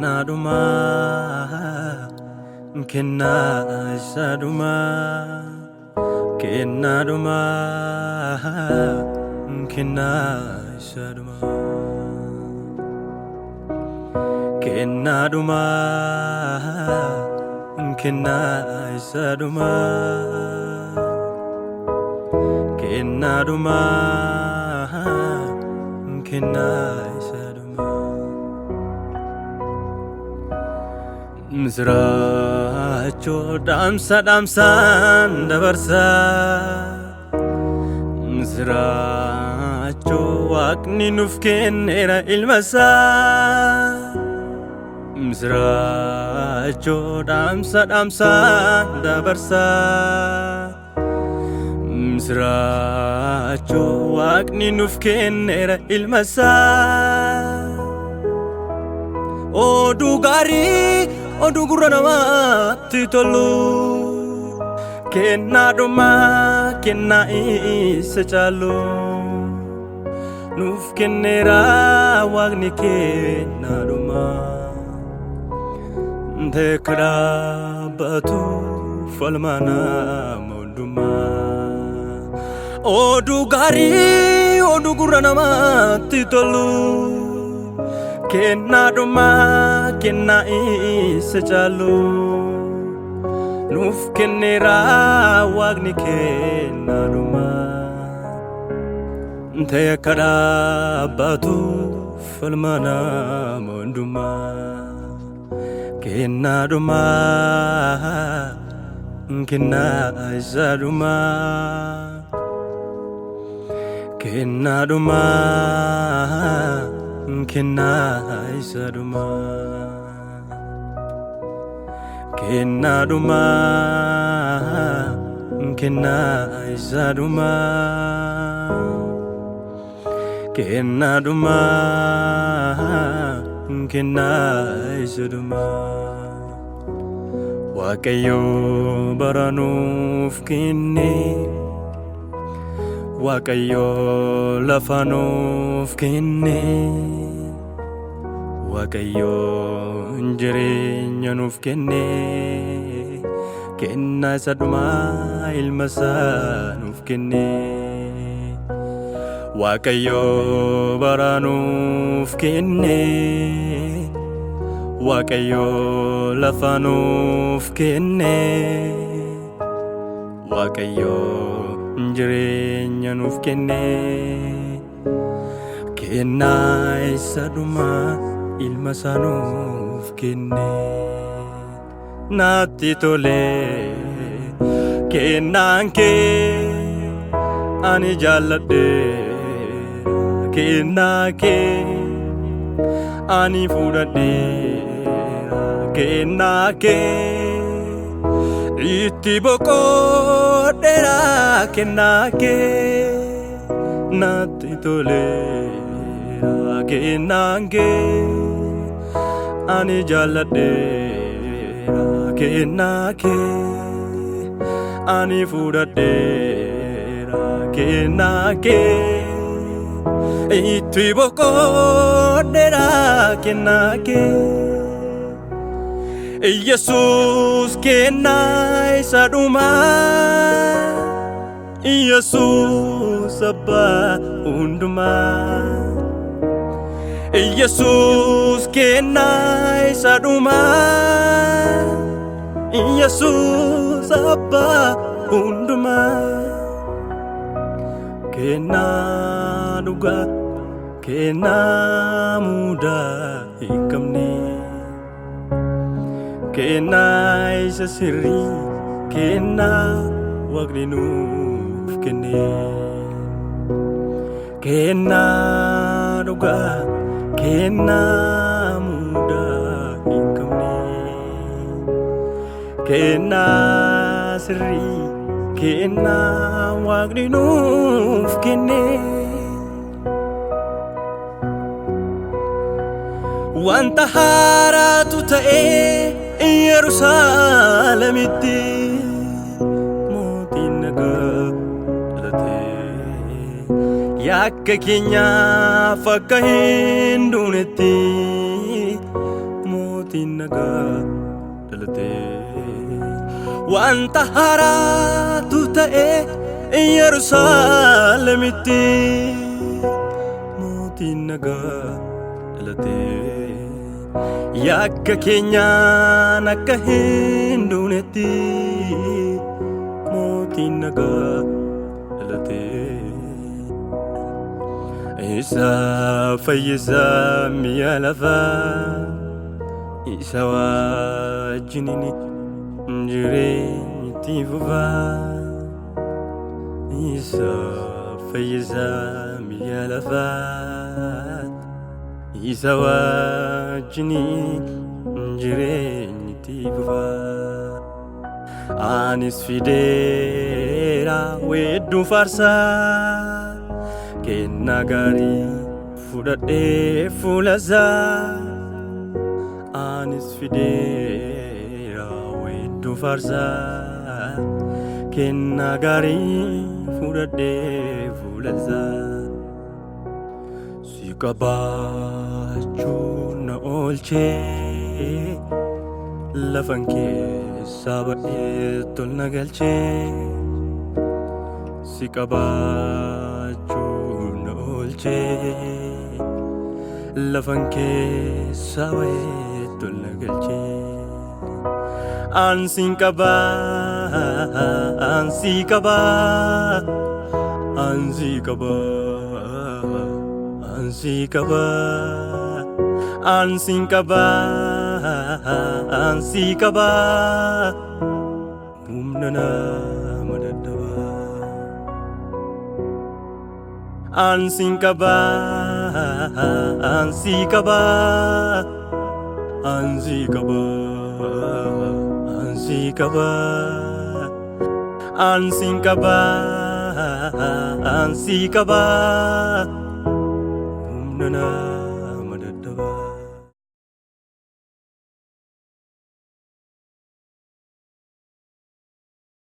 Kenaduma, Kenaduma, Kenaduma, Kenaduma, Kenaduma, Kenaduma, Kenaduma, Kenaduma. Mizracho damsa dabarsa Mizracho waqni nuf kennera ilmasa Mizracho damsa dabarsa Mizracho waqni nuf kennera ilmasa Odu gari Odu gurra namatti tolu Kennaduma kenna isa caalu Nuuf kennera waaqni kennaduma Nteeka dhaabbatu falma nama hundumaa Odu gaarii odu gurra namatti tolu Kennaduma kenna isa caalu Nuuf kennera waaqni kennaduma Nteeka dhaabbatu falma nama hundumaa Kennaduma kenna isa dhuma Kennaduma Kenna isa dhuma Kennaduma kenna isa dhuma Kennaduma kenna isa dhuma Waaqayyo bara nuuf kenne Waaqayyo lafa nuuf kenne Waaqayyo jireenya nuuf kenne Kenna isa dhumaa ilma isaa nuuf kenne Waaqayyo bara nuuf kenne Waaqayyo lafa nuuf kenne Waaqayyo jireenya nuuf kenne Kenna isa dhumaa ilma isaa nuuf kenne Natti tole kennaan kee ani jaalladhe Kennaa kee ani fudhadheera Kennaa kee itti boqodheera Kennaa kee natti toleera Kennaan kee ani jaalladheera Kennaa kee ani fudhadheera Kennaa kee itti boqodheera Kennaa kee Yesus kenna isa dhumaa Yesus abbaa hundumaa Yesus kenna isa dhumaa Yesus abbaa hundumaa Kenna dhugaa kenna mudaa hiikamne Kenna isa sirrii kenna waaqni nuuf kenne Kenna dhugaa kenna mudaa hiikamne Kenna sirrii kenna waaqni nuuf kenne Wanta haaraatu ta'ee Yerusaalemitti mootiin nagaa dhalatee yakka keenyaaf akka hin duunetti mootiin nagaa dhalatee. Wanta haaraatu ta'ee Yerusaalemitti mootiin nagaa dhalatee. Yakka keenyaan akka hin duunetti mootiin nagaa dhalatee. Isa fayyisaa mi'a lafaa isa wajjiniin jireenyi itti fufaa. Isa fayyisaa mi'a lafaa isa wajjiniin jireenyi itti fufaa. Anis fideera weedduu faarsaa kennaa gaarii fudhadhee fuula isaa. Anis fideera weedduu faarsaa kennaa gaarii fudhadhee fuula isaa. Si qabaachuun na oolchee lafan keessaa ba'ee tol na galchee. Si qabaachuun na oolchee lafan keessaa ba'ee tol na galchee. Ansiin qabaa, ansii qabaa, ansii qabaa, ansii qabaa, ansiin qabaa, ansii qabaa, humna nama dadhabaa. Ansiin qabaa, ansii qabaa, ansii qabaa, ansii qabaa, ansiin qabaa, ansii qabaa, humna nama dadhabaa.